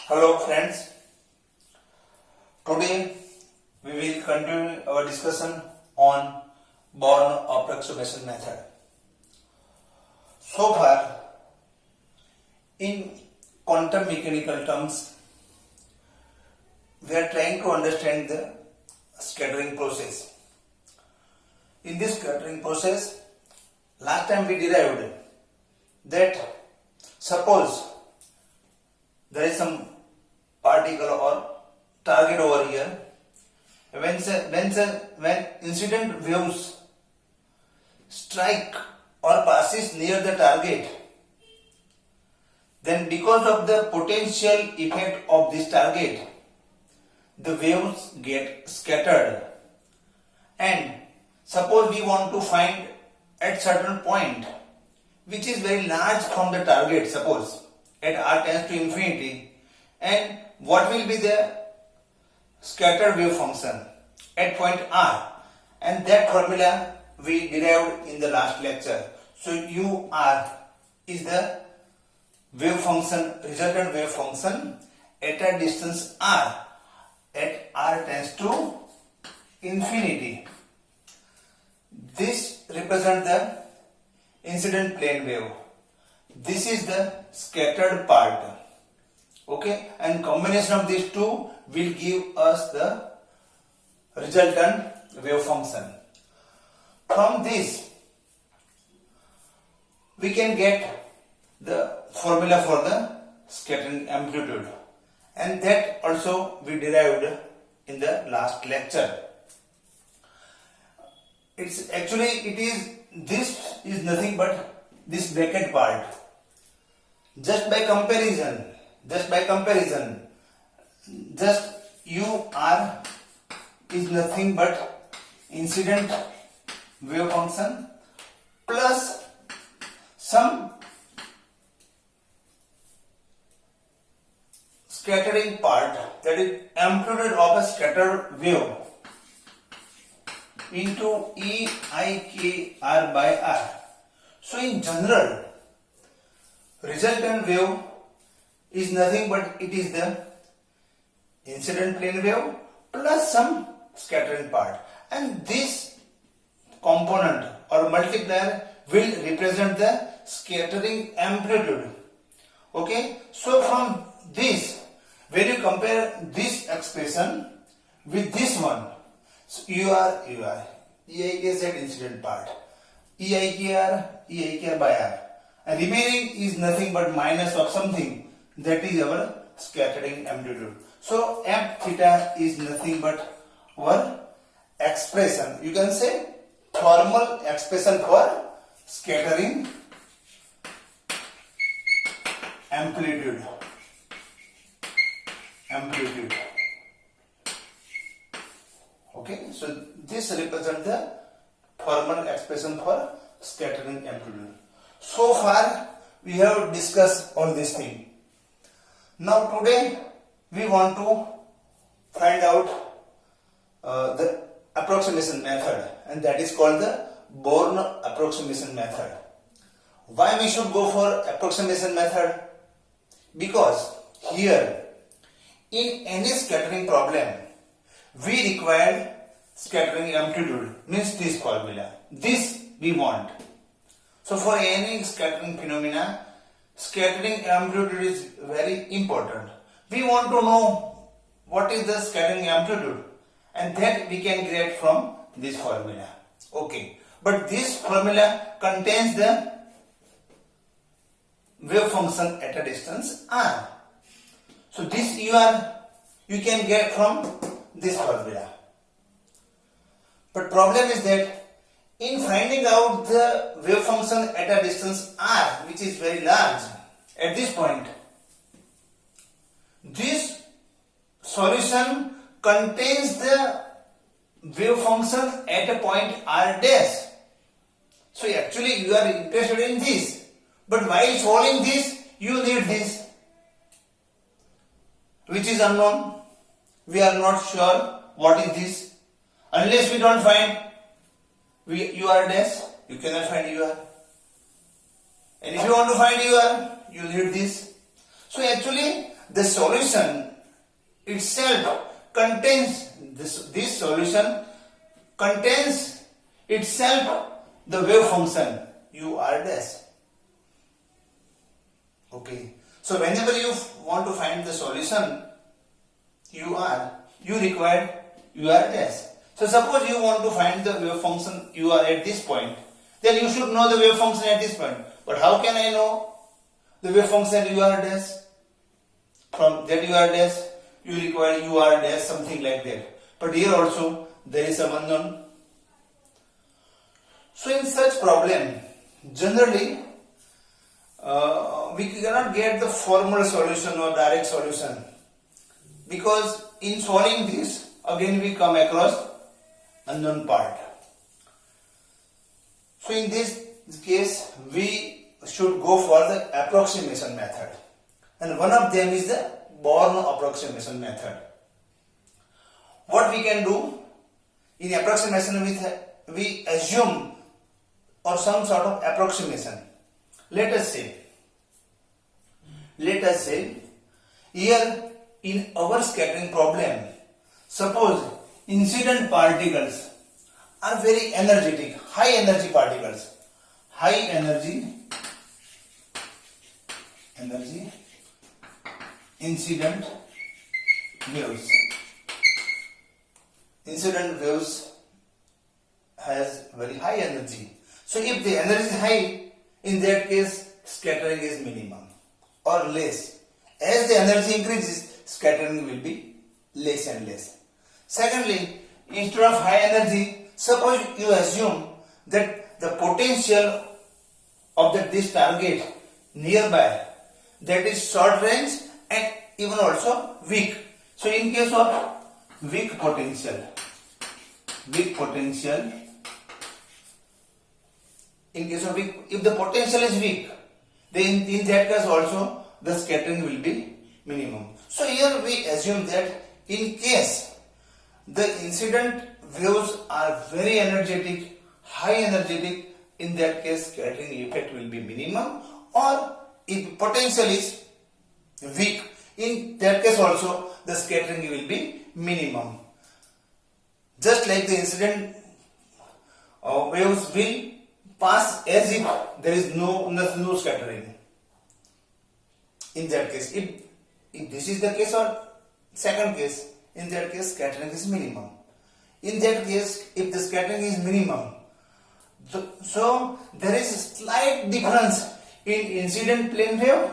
Hello friends, today we will continue our discussion on Born approximation method. So far, in quantum mechanical terms, we are trying to understand the scattering process. In this scattering process, last time we derived that suppose there is some particle or target over here. When incident waves strike or passes near the target, then because of the potential effect of this target, the waves get scattered. And suppose we want to find at certain point which is very large from the target, suppose at r tends to infinity, and what will be the scattered wave function at point r, and that formula we derived in the last lecture. So ur is the wave function, resultant wave function at a distance r, at r tends to infinity. This represents the incident plane wave. This is the scattered part. Okay, and combination of these two will give us the resultant wave function. From this, we can get the formula for the scattering amplitude, and that also we derived in the last lecture. This is nothing but this bracket part. Just by comparison, just ur is nothing but incident wave function plus some scattering part, that is amplitude of a scattered wave, into EIKR by R. So in general, resultant wave is nothing but it is the incident plane wave plus some scattering part, and this component or multiplier will represent the scattering amplitude. Okay, so from this, when you compare this expression with this one, so EIK is that incident part, EIKR by R, and remaining is nothing but minus of something, that is our scattering amplitude. So M theta is nothing but our expression, you can say formal expression for scattering amplitude. Okay, so this represents the formal expression for scattering amplitude. So far we have discussed all these things. Now today we want to find out the approximation method, and that is called the Born approximation method. Why we should go for approximation method? Because here in any scattering problem we require scattering amplitude, means this formula, this we want. So for any scattering phenomena, scattering amplitude is very important. We want to know what is the scattering amplitude, and that we can get from this formula. Okay, but this formula contains the wave function at a distance r. So this you can get from this formula. But problem is that in finding out the wave function at a distance r, which is very large, at this point, this solution contains the wave function at a point r dash. So actually you are interested in this, but while solving this you need this, which is unknown. We are not sure what is this. Unless we don't find ur dash, you cannot find ur. And if you want to find ur, you need this. So actually the solution itself contains this solution contains itself the wave function ur dash. Okay, so whenever you want to find the solution you require ur dash. So suppose you want to find the wave function ur at this point, then you should know the wave function at this point. But how can I know the wave function ur dash? From that ur dash you require ur dash something like that. But here also there is some unknown. So in such problem, generally we cannot get the formal solution or direct solution, because in solving this again we come across unknown part. So in this case we should go for the approximation method, and one of them is the Born approximation method. What we can do in approximation, we assume or some sort of approximation. Let us say here in our scattering problem, suppose incident particles are very energetic, high energy particles, high energy incident waves. Incident waves has very high energy. So if the energy is high, in that case scattering is minimum or less. As the energy increases, scattering will be less and less. Secondly, instead of high energy, suppose you assume that the potential of this target nearby, that is short range and even also weak. So in case of weak potential, in case of weak, if the potential is weak, then in that case also the scattering will be minimum. So here we assume that in case the incident waves are very energetic, high energetic, in that case scattering effect will be minimum, or if potential is weak, in that case also the scattering will be minimum. Just like the incident waves will pass as if there is no scattering. In that case, if this is the case, or second case, in that case scattering is minimum. In that case, if the scattering is minimum, so there is a slight difference in incident plane wave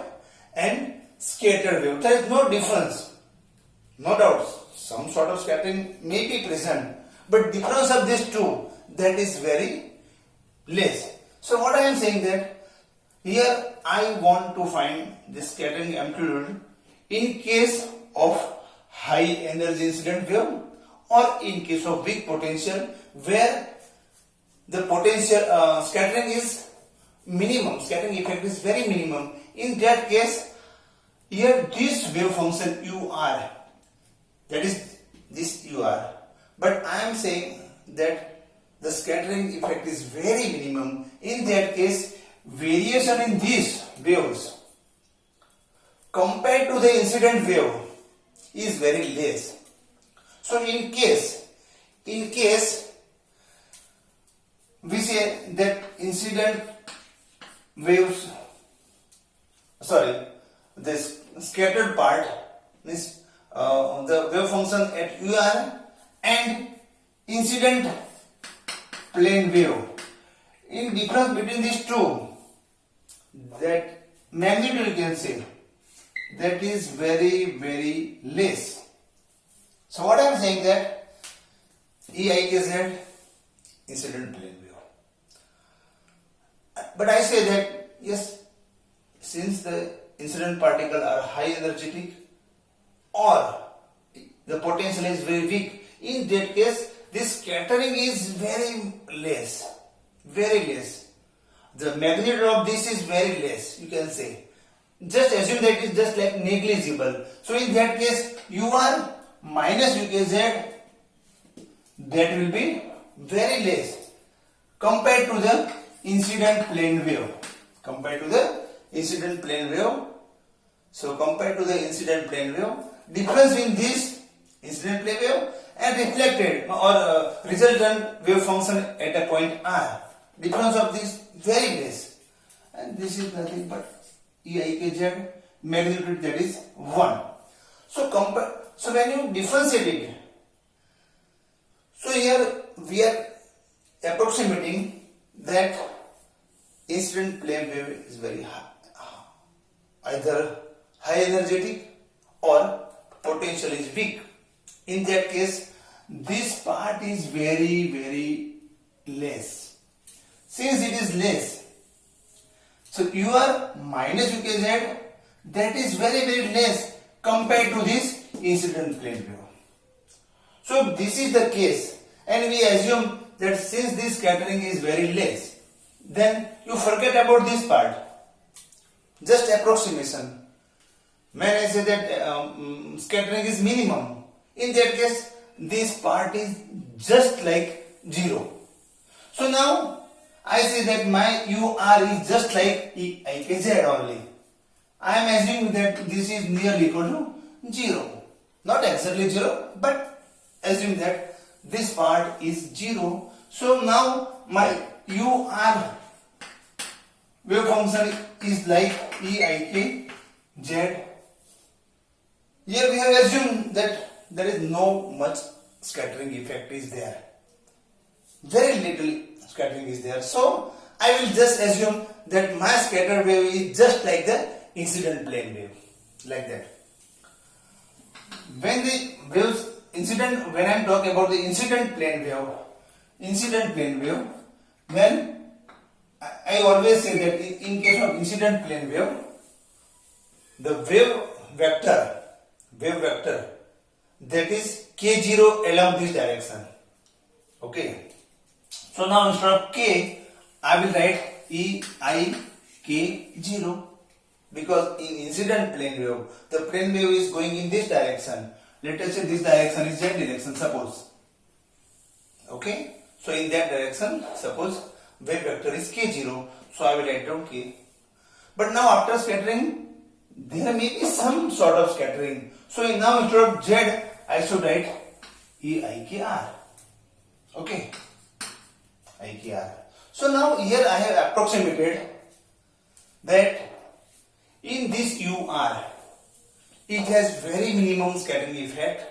and scattered wave. There is no difference. No doubt, some sort of scattering may be present, but difference of these two, that is very less. So what I am saying that here I want to find the scattering amplitude in case of high energy incident wave or in case of weak potential where the potential scattering is minimum, scattering effect is very minimum. In that case, here this wave function ur, that is this ur, but I am saying that the scattering effect is very minimum. In that case, variation in these waves compared to the incident wave is very less. So in case we say that incident waves, this scattered part means the wave function at ur and incident plane wave, in difference between these two, that magnitude you can say that is very less. So what I am saying that EIKZ incident plane wave. But I say that yes, since the incident particle are high energetic or the potential is very weak, in that case this scattering is very less. The magnitude of this is very less, you can say. Just assume that it is just like negligible. So in that case, ur minus UKZ, that will be very less compared to the incident plane wave. So compared to the incident plane wave, difference in this incident plane wave and reflected or resultant wave function at a point r, difference of this very less, and this is nothing but EIKZ, magnitude that is 1. So when you differentiate it, so here we are approximating that incident plane wave is very high, either high energetic or potential is weak. In that case, this part is very, very less. Since it is less, so your minus UKZ, that is very, very less compared to this incident plane wave. So this is the case, and we assume that since this scattering is very less, then you forget about this part. Just approximation. When I say that scattering is minimum, in that case, this part is just like 0. So now I say that my UR is just like EIKZ only. I am assuming that this is nearly equal to 0. Not exactly 0, but assume that this part is 0. So now my UR wave function is like EIKZ. Here we have assumed that there is no much scattering effect is there. Very little scattering is there. So I will just assume that my scatter wave is just like the incident plane wave. Like that. When the waves when I am talking about the incident plane wave, when I always say that in case of incident plane wave, the wave vector that is k0 along this direction. Okay. So now instead of k, I will write EIK0, because in incident plane wave, the plane wave is going in this direction. Let us say this direction is z direction, suppose. Okay. So in that direction, suppose wave vector is k0. So I will write down k. But now after scattering, there may be some sort of scattering. So now instead of z, I should write EIKR. Okay. IKR. So now here I have approximated that in this UR, it has very minimum scattering effect.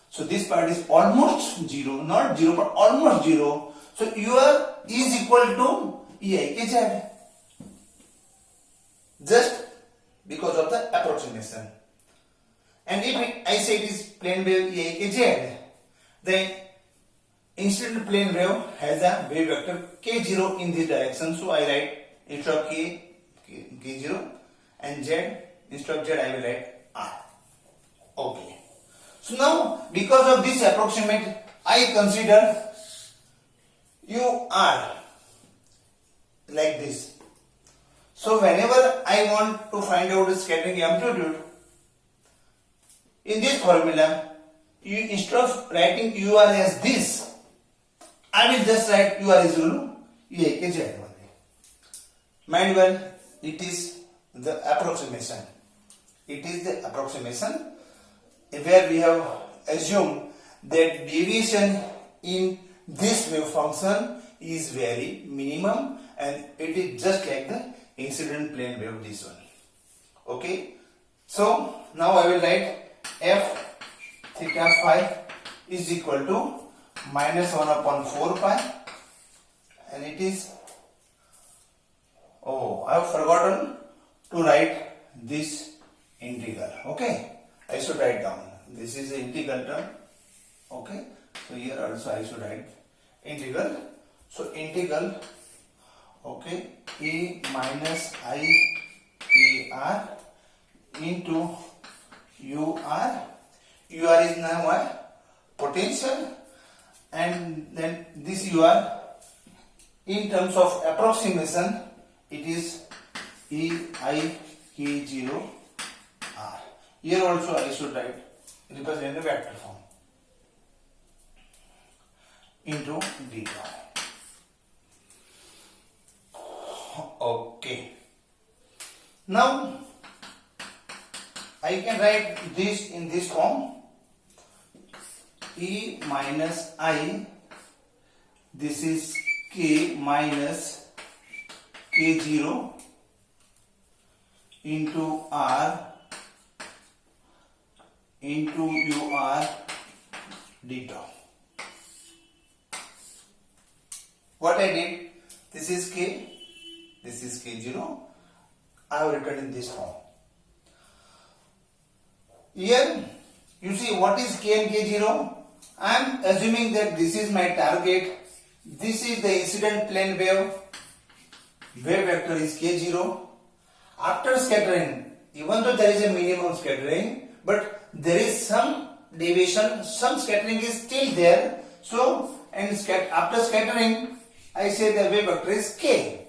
So this part is almost 0, not 0 but almost 0. So UR is equal to EIKZ. Just because of the approximation. And if I say it is plane wave EIKZ, then incident plane wave has a wave vector k0 in this direction. So I write instead of k0 and z, instead of z I will write r. Okay. So now because of this approximate, I consider UR like this. So whenever I want to find out the scattering amplitude, in this formula, instead of writing UR as this, I will just write UR is equal to EIKZ only. Mind well, it is the approximation. It is the approximation where we have assumed that deviation in this wave function is very minimum, and it is just like the incident plane wave, this one. Okay. So now I will write f theta phi is equal to minus 1 upon 4 pi, and it is, I have forgotten to write this integral. Okay, I should write down. This is the integral term. Okay, so here also I should write integral. So integral, okay, a minus I k r into UR. UR is now a potential, and then this UR in terms of approximation, it is EIK0 R. Here also I should write represent the vector form into d. Okay. Now I can write this in this form. E minus I, this is K minus K0 into R into UR d tau. What I did, this is K, this is K0, I have written in this form. Here, you see what is K and K0? I am assuming that this is my target, this is the incident plane wave vector is K0. After scattering, even though there is a minimum scattering, but there is some deviation, some scattering is still there. So, and after scattering, I say the wave vector is K.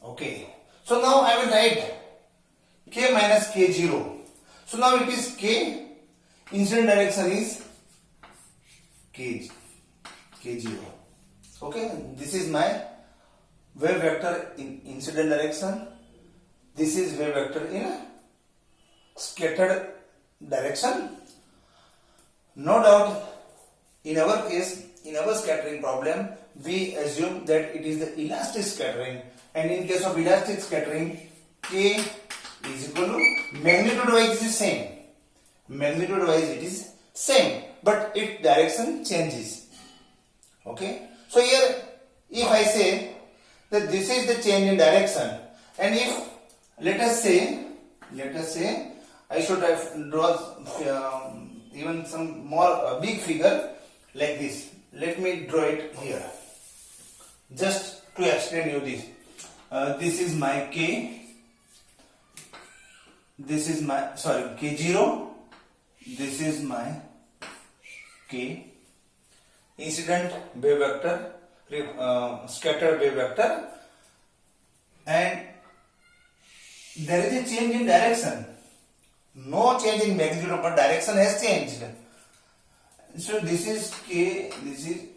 Okay. So now I will write K minus K0. So now it is K, incident direction is K0. Okay, this is my wave vector in incident direction. This is wave vector in scattered direction. No doubt, in our case, in our scattering problem, we assume that it is the elastic scattering, and in case of elastic scattering, K is equal to magnitude wise is same. Magnitude wise it is same, but its direction changes. Okay. So here, if I say that this is the change in direction, and if let us say I should have draw even some more big figure like this. Let me draw it here, just to explain you this. This is my K. This is my K0. This is my K. Incident wave vector, scattered wave vector, and there is a change in direction. No change in magnitude, but direction has changed. So this is K.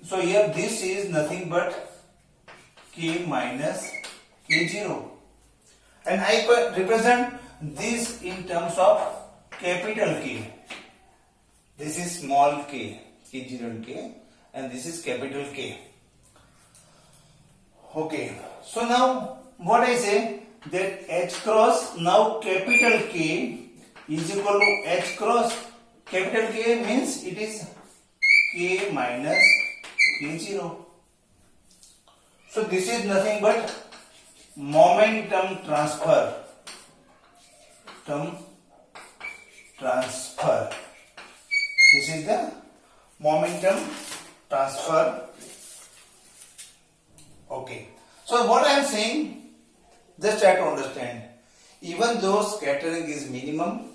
So here this is nothing but K minus K0, and I represent this in terms of capital K. This is small k, K0 and K, and this is capital K. Okay, so now what I say, that H cross, now capital K is equal to H cross, capital K means it is K minus K0. So this is nothing but momentum transfer. This is the momentum transfer. Okay. So what I am saying, just try to understand. Even though scattering is minimum,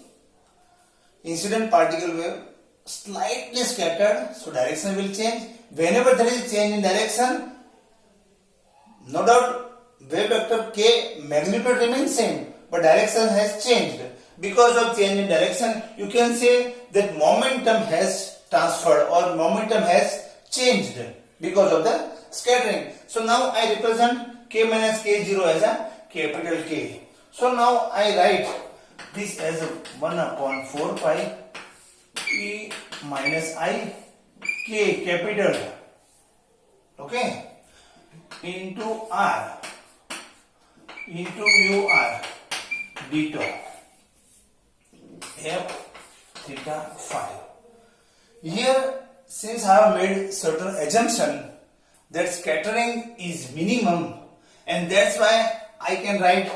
incident particle wave slightly scattered, so direction will change. Whenever there is change in direction, no doubt wave vector K magnitude remains same, but direction has changed. Because of change in direction, you can say that momentum has transferred or momentum has changed because of the scattering. So now I represent K minus K0 as a capital K. So now I write this as 1 upon 4 pi E minus I K capital, okay, into R into UR d tau f theta phi. Here, since I have made certain assumption that scattering is minimum, and that's why I can write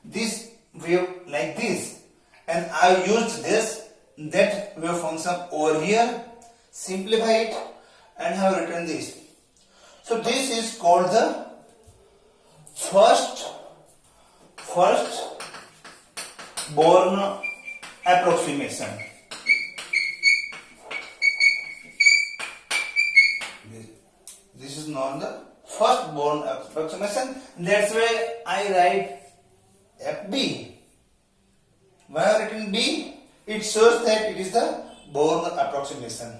this wave like this, and I used that wave function over here, simplify it, and have written this. So this is called the first Born approximation. This is known the first Born approximation. That's why I write FB. Why I have written B? It shows that it is the Born approximation.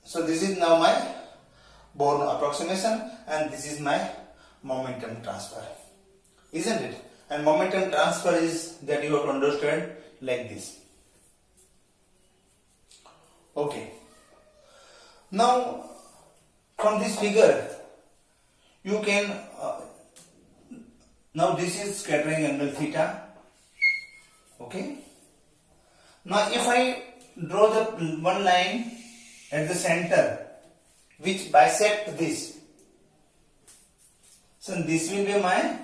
So this is now my Born approximation, and this is my momentum transfer, isn't it? and momentum transfer is that you have to understand like this. Okay. Now from this figure you can now this is scattering angle theta. Okay. Now if I draw the one line at the center which bisect this, so this will be my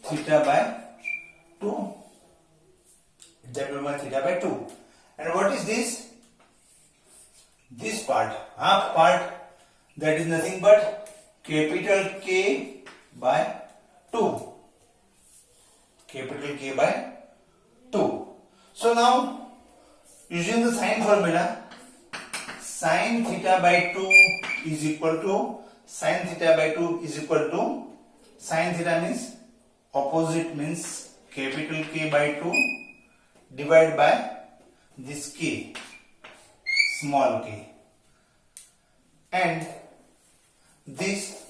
theta by 2. That will be my theta by 2. And what is this? This part, half part, that is nothing but capital K by 2. Capital K by 2. So now, using the sine formula, sine theta by 2 is equal to, sine theta by 2 is equal to, sine theta means opposite, means capital K by 2 divided by this K, small k, and this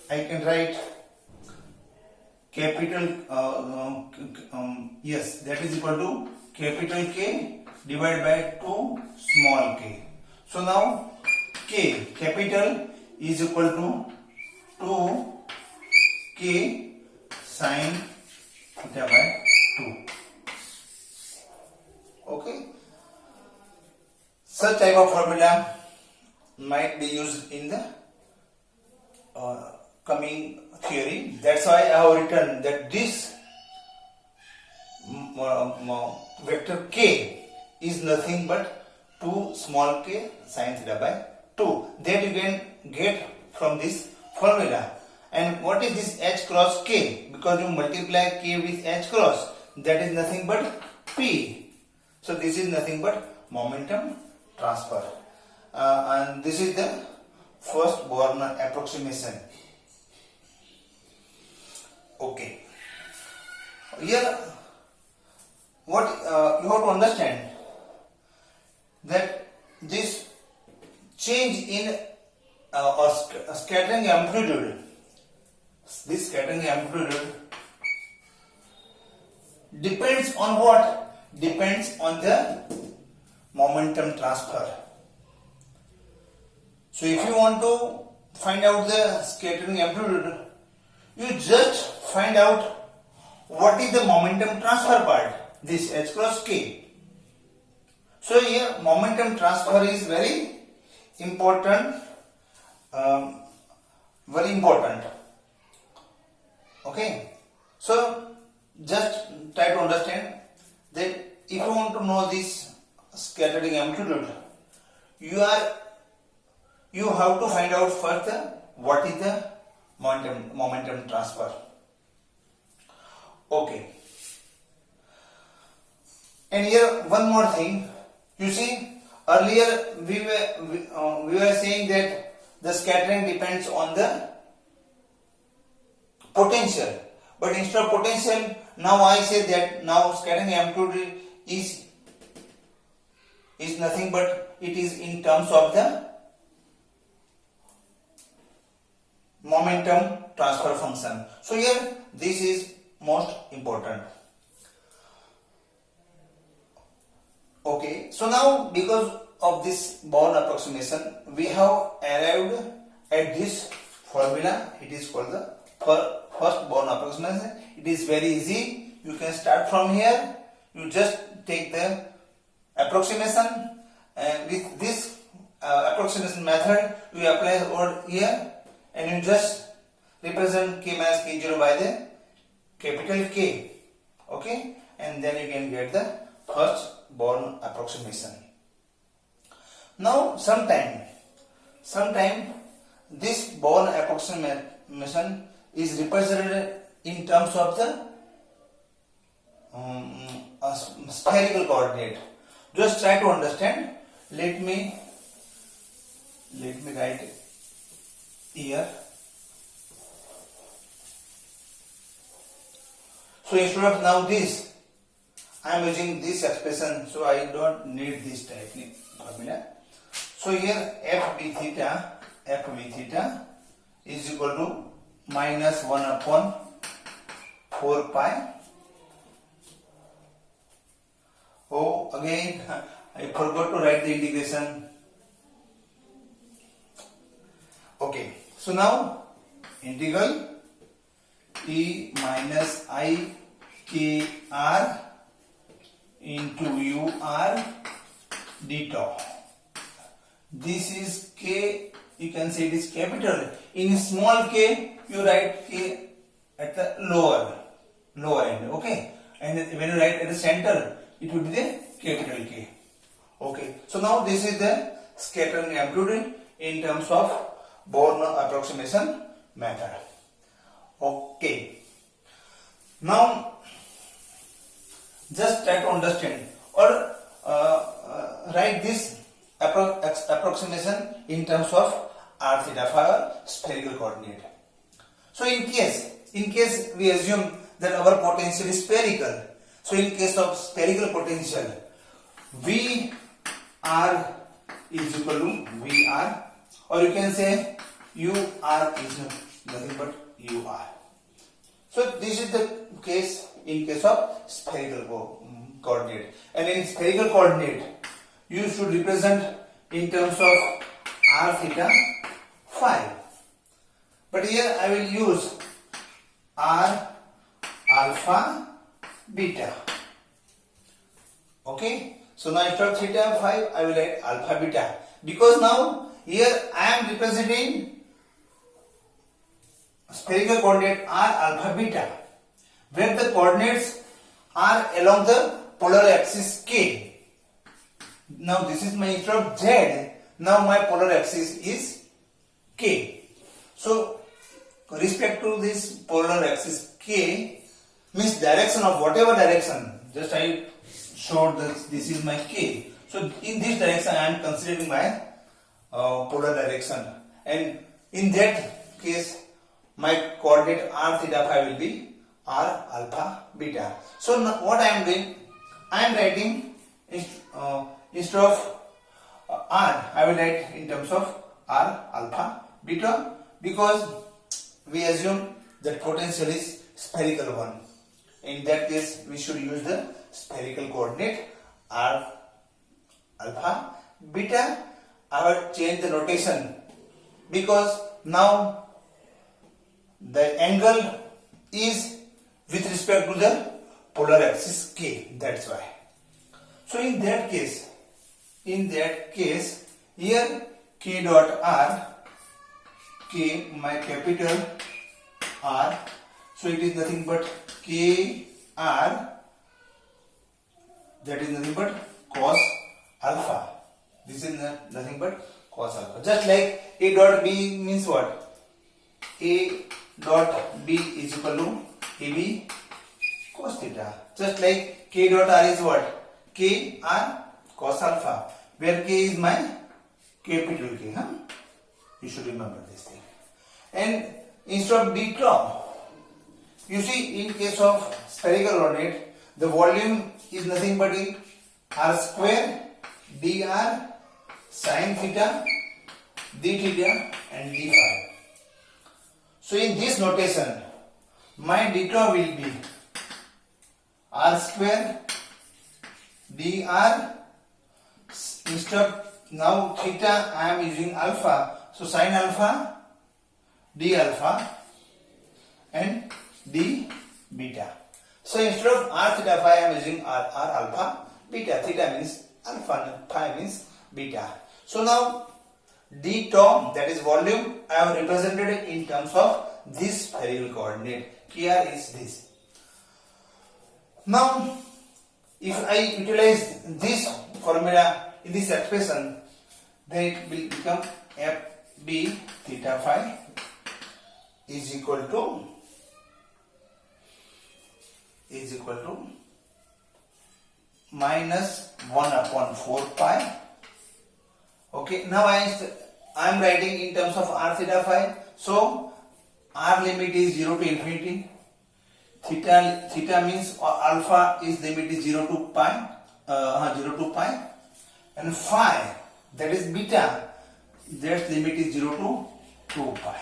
I can write capital yes, that is equal to capital K divided by 2 small k. So now K capital is equal to 2 K sine theta by 2. Okay. Such type of formula might be used in the coming theory. That's why I have written that this vector K is nothing but 2 small k sine theta by 2. That you can get from this formula. And what is this H cross K? Because you multiply K with H cross, that is nothing but P. So this is nothing but momentum transfer. And this is the first Born approximation. Okay. Here, what you have to understand that this change in scattering amplitude, this scattering amplitude depends on what? Depends on the momentum transfer. So if you want to find out the scattering amplitude, you just find out what is the momentum transfer part, this H cross K. So here momentum transfer is very important, Okay. So just try to understand that if you want to know this scattering amplitude, you have to find out first what is the momentum transfer. Okay. And here one more thing. You see, earlier we were saying that the scattering depends on the potential. But instead of potential, now I say that now scattering amplitude is nothing but it is in terms of the momentum transfer function. So here this is most important. Okay, so now because of this Born approximation, we have arrived at this formula. It is called the first Born approximation. It is very easy. You can start from here. You just take the approximation, and with this approximation method, you apply over here, and you just represent K minus K0 by the capital K. Okay, and then you can get the first Born approximation. Now sometime this Born approximation is represented in terms of the spherical coordinate. Just try to understand. Let me write it here. So instead of now this, I am using this expression, so I don't need this technique formula. So here FB theta is equal to minus 1 upon 4 pi. Oh, again, I forgot to write the integration. Okay, so now integral t minus I k r into u r d tau. This is k, you can say it is capital. In small k, you write k at the lower end, okay? And when you write at the center, it will be the capital K. Okay, so now this is the scattering amplitude in terms of Born approximation method. Okay, now just try to understand or write this approximation in terms of r theta phi or spherical coordinate. So in case we assume that our potential is spherical, so in case of spherical potential, V r is equal to V r, or you can say U r is nothing but U r. So this is the case in case of spherical coordinate, and in spherical coordinate you should represent in terms of r theta phi. But here I will use r alpha beta. Okay, so now instead of theta phi I will write alpha beta, because now here I am representing spherical coordinate r alpha beta, where the coordinates are along the polar axis k. Now this is my instead of z, now my polar axis is k. So respect to this polar axis k means direction of whatever direction, just I showed this is my k. So in this direction I am considering my polar direction, and in that case my coordinate r theta phi will be r alpha beta. So now what I am doing, I am writing instead of r, I will write in terms of r alpha beta, because we assume that potential is spherical one. In that case we should use the spherical coordinate r alpha beta. I will change the notation because now the angle is with respect to the polar axis k, that's why. So in that case here k dot r, k my capital R, so it is nothing but k r, that is nothing but cos alpha. This is nothing but cos alpha. Just like a dot b means what? A dot b is equal to ab cos theta. Just like k dot r is what? K r cos alpha, where k is my capital K. You should remember this thing. And instead of d tau, you see in case of spherical coordinate, the volume is nothing but r square dr sin theta d theta and d phi. So in this notation my d tau will be r square dr, instead of now theta I am using alpha, so sin alpha d alpha and d beta. So instead of r theta phi I am using r alpha beta. Theta means alpha, phi means beta. So now d tau, that is volume, I have represented in terms of this spherical coordinate. Kr is this. Now if I utilize this formula in this expression, then it will become fb theta phi is equal to minus 1 upon 4 pi. Okay, now I am writing in terms of r theta phi. So r limit is 0 to infinity. Theta means alpha is limit is 0 to pi, and phi, that is beta, that limit is 0 to 2 pi.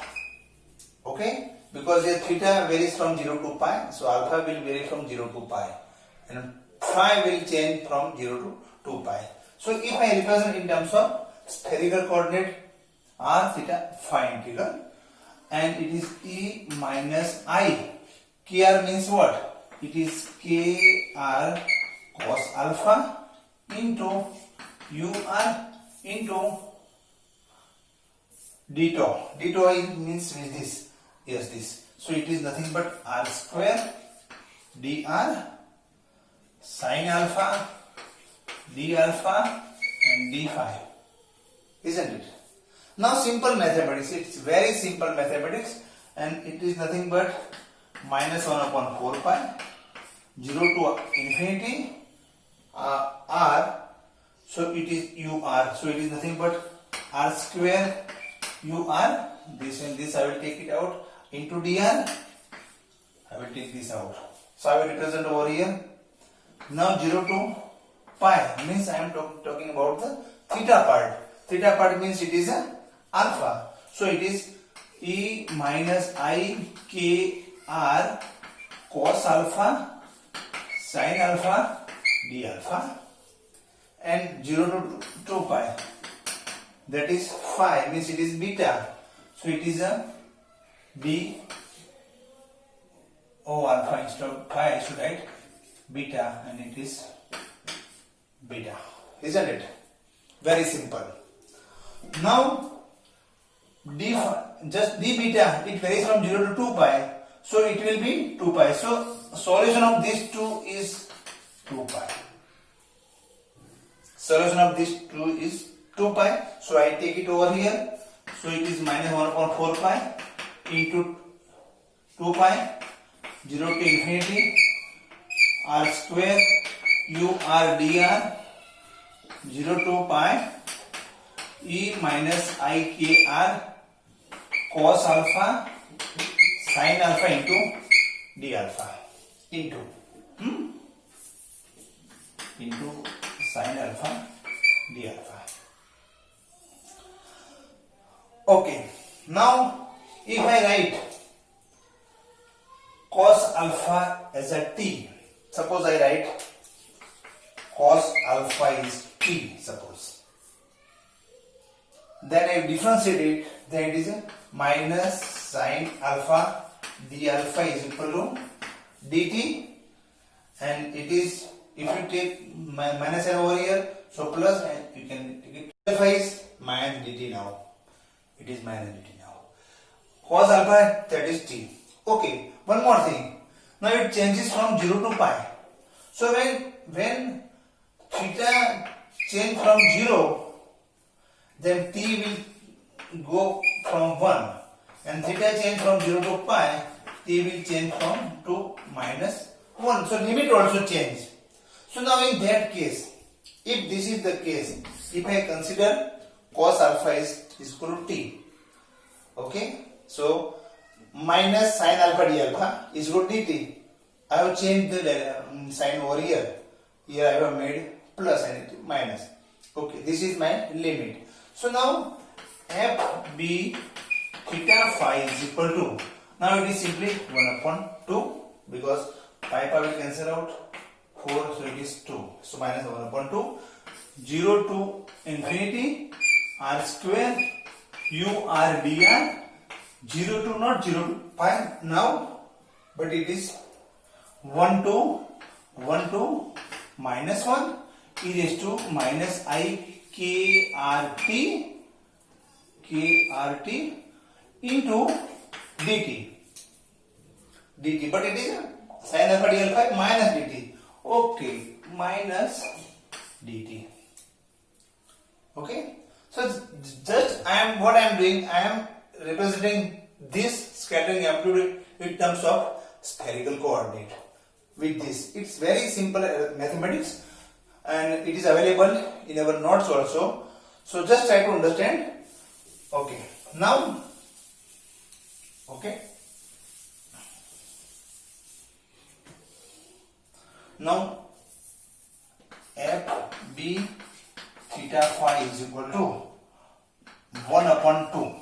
Okay, because here theta varies from 0 to pi, so alpha will vary from 0 to pi and phi will change from 0 to 2 pi. So if I represent in terms of spherical coordinate r theta phi integral, and it is e minus I. Kr means what? It is kr cos alpha into ur into d tau. D tau means this. Yes, this. So it is nothing but r square dr sin alpha d alpha and d phi. Isn't it? Now simple mathematics. It's very simple mathematics, and it is nothing but minus 1 upon 4 pi 0 to infinity r. So it is ur. So it is nothing but r square ur. This and this I will take it out into dr. I will take this out. So I will represent over here. Now 0 to pi means I am talking about the theta part. Theta part means it is a alpha. So it is e minus I k r cos alpha sin alpha d alpha, and 0 to 2 pi, that is phi means it is beta. So it is a d o alpha. Instead of phi I should write beta, and it is beta. Isn't it? Very simple. Now d just d beta, it varies from 0 to 2 pi, so it will be 2 pi. So solution of these two is 2 pi. Solution of these two is 2 pi. So I take it over here. So it is minus 1 upon 4 pi into 2 pi 0 to infinity r square ur dr 0 to pi e minus I k r cos alpha sin alpha into d alpha into sin alpha d alpha. Okay, now if I write cos alpha as a t, suppose I write cos alpha is t, suppose, then I differentiate it, then it is a minus sin alpha d alpha is equal to dt, and it is, if you take minus n over here, so plus, and you can take it, alpha is minus dt now, it is minus dt now, cos alpha, that is t. Okay, one more thing, now it changes from 0 to pi. So when theta change from 0, then t will go from 1, and theta change from 0 to pi, t will change from 2 minus 1. So limit also change. So now in that case, if this is the case, if I consider cos alpha is equal to t, okay, so minus sin alpha d alpha is equal to dt. I have changed the sign over here. Here I have made plus and it minus. Okay, this is my limit. So now f b theta phi is equal to, now it is simply 1 upon 2, because pi will cancel out 4, so it is 2. So minus 1 upon 2, 0 to infinity r square ur dr, 0 to not 0 to pi now, but it is 1 to minus 1 e raised to minus I krt into dt, but it is sin alpha d alpha minus dt. Okay, minus dt. Okay, so just what I am doing, I am representing this scattering amplitude in terms of spherical coordinate with this. It's very simple mathematics, and it is available in our notes also. So just try to understand. Okay, now, okay, now f b theta phi is equal to 1 upon 2.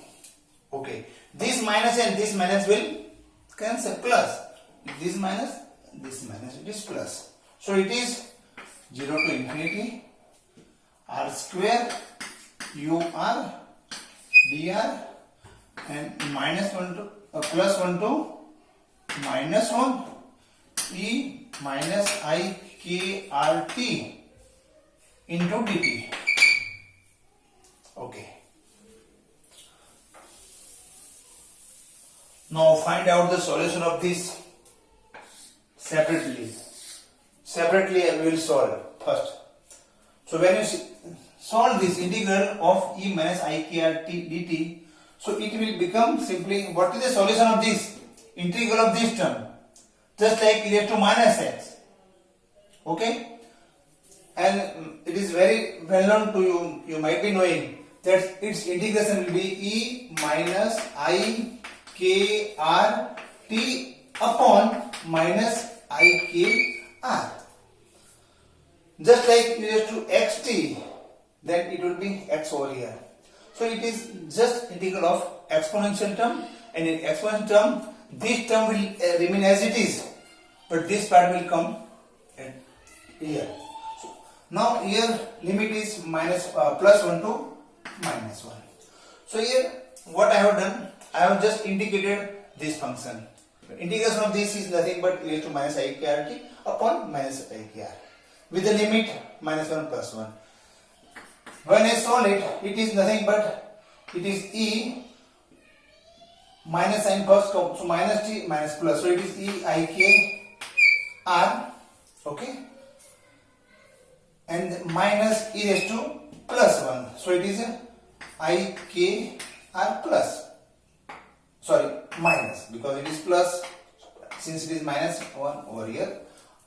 Okay, this minus and this minus will cancel, plus this minus, it is plus. So it is 0 to infinity r square ur dr and minus 1 to plus 1 to minus 1 e minus I k r t into dt. Okay. Now find out the solution of this separately. Separately I will solve first. So when you solve this integral of e minus I k r t dt, so it will become simply, what is the solution of this? Integral of this term. Just like e raised to minus x. Okay? And it is very well known to you, you might be knowing that its integration will be e minus I k r t upon minus I k r. Just like e raised to xt, then it will be x over here. So it is just integral of exponential term, and in exponential term, this term will remain as it is, but this part will come at here. So now here limit is minus plus 1 to minus 1. So here what I have done, I have just indicated this function. Integration of this is nothing but e raised to minus I k r t upon minus I k r with the limit minus 1 plus 1. When I solve it, it is nothing but it is e minus sign first, so minus t minus plus, so it is e I k r, okay, and minus e raised to plus 1, so it is I k r plus, sorry, minus, because it is plus, since it is minus 1 over here,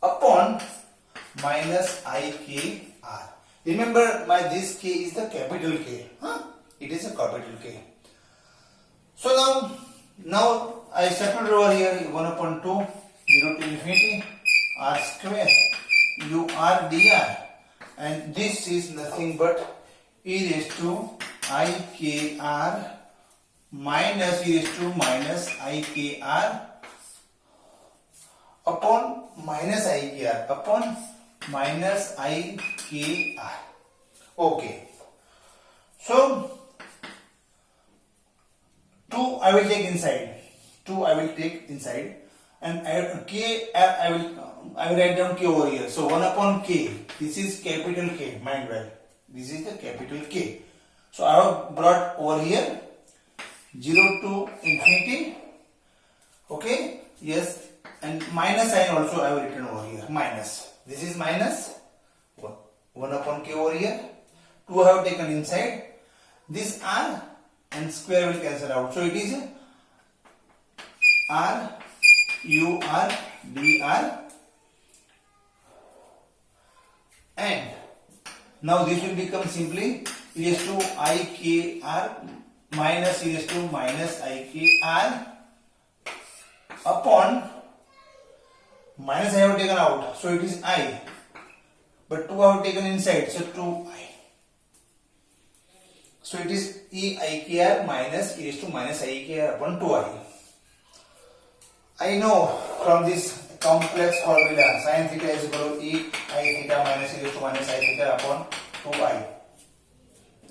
upon minus I k r. Remember, this k is the capital K. It is a capital K. So now I settled over here 1 upon 2, 0 to infinity, r square ur dr, and this is nothing but e raised to I k r minus e raised to minus I k r upon minus I k r upon minus I k r. Okay. So 2 I will take inside. 2 I will take inside, and k I will write down k over here. So 1 upon k. This is capital K. Mind well. This is the capital K. So I have brought over here 0 to infinity. Okay. Yes. And minus sign also I have written over here. Minus. This is minus 1 upon k over here. 2 I have taken inside. This r and square will cancel out. So it is r u r dr, and now this will become simply e raised to I k r minus e raised to minus I k r upon minus I have taken out, so it is I, but 2 I have taken inside, so 2i. So it is e I k r minus e raised to minus I k r upon 2i. I know from this complex formula sin theta is equal to e I theta minus e raised to minus I theta upon 2i.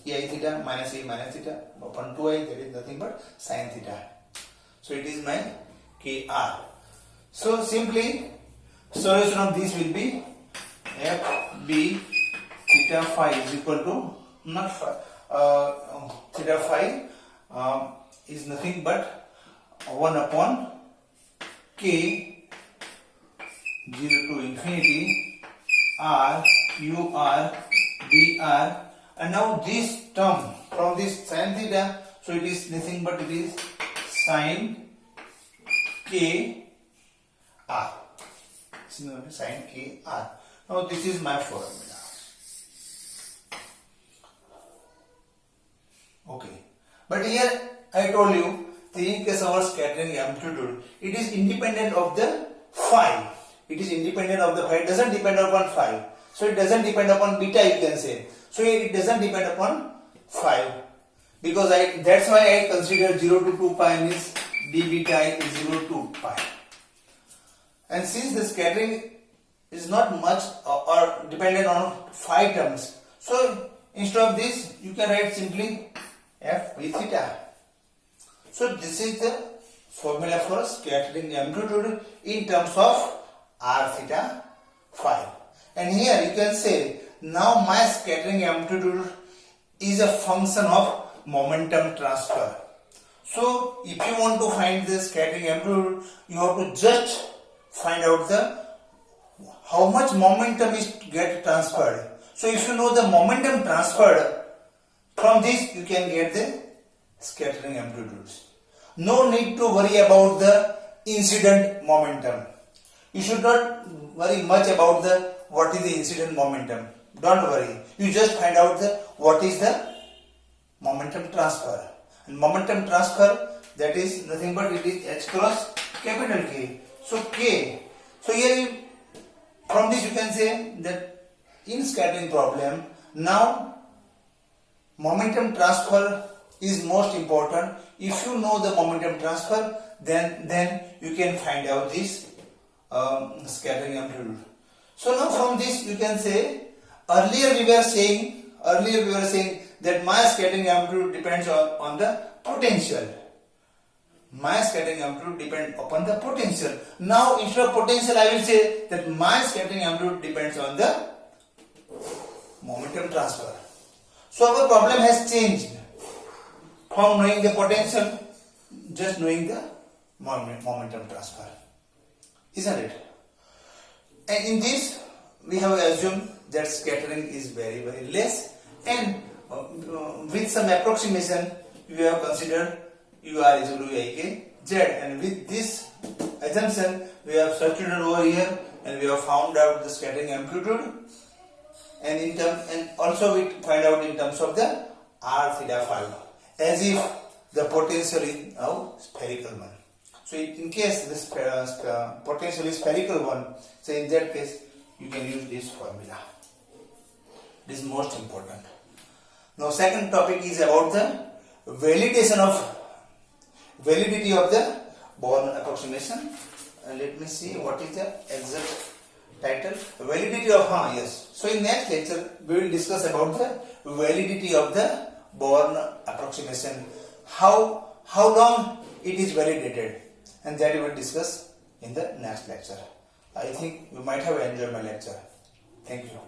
E I theta minus e minus theta upon 2i, that is nothing but sin theta. So it is my kr. So simply solution of this will be f b theta phi is equal to, not phi, theta phi is nothing but 1 upon k 0 to infinity r u r dr, and now this term from this sin theta, so it is nothing but it is sin k r. Sin k r. Now this is my formula. Okay, but here I told you the in case of our scattering amplitude, it is independent of the phi. It is independent of the phi. It doesn't depend upon phi. So it doesn't depend upon beta, you can say. So it doesn't depend upon phi, because that's why I consider 0 to 2 pi means d beta I is equal to pi. And since the scattering is not much or dependent on 5 terms, so instead of this you can write simply f v theta. So this is the formula for scattering amplitude in terms of r theta phi. And here you can say now my scattering amplitude is a function of momentum transfer. So if you want to find the scattering amplitude, you have to just find out the how much momentum is get transferred. So if you know the momentum transferred, from this you can get the scattering amplitudes. No need to worry about the incident momentum. You should not worry much about the what is the incident momentum. Don't worry. You just find out the what is the momentum transfer. And momentum transfer, that is nothing but it is h cross capital K. So K. So here you, from this you can say that in scattering problem, now momentum transfer is most important. If you know the momentum transfer, then you can find out this scattering amplitude. So now from this you can say earlier we were saying that my scattering amplitude depends on the potential. My scattering amplitude depends upon the potential. Now instead of potential I will say that my scattering amplitude depends on the momentum transfer. So our problem has changed from knowing the potential, just knowing the momentum transfer. Isn't it? And in this we have assumed that scattering is very less, and with some approximation we have considered UR is equal to IK Z, and with this assumption we have substituted over here and we have found out the scattering amplitude, and also we find out in terms of the r theta phi, as if the potential is now spherical one. So in case this potential is spherical one, so in that case you can use this formula. This is most important. Now second topic is about the validity of the Born approximation. Let me see what is the exact title. Validity of yes. So in next lecture we will discuss about the validity of the Born approximation. How long it is validated, and that we will discuss in the next lecture. I think you might have enjoyed my lecture. Thank you.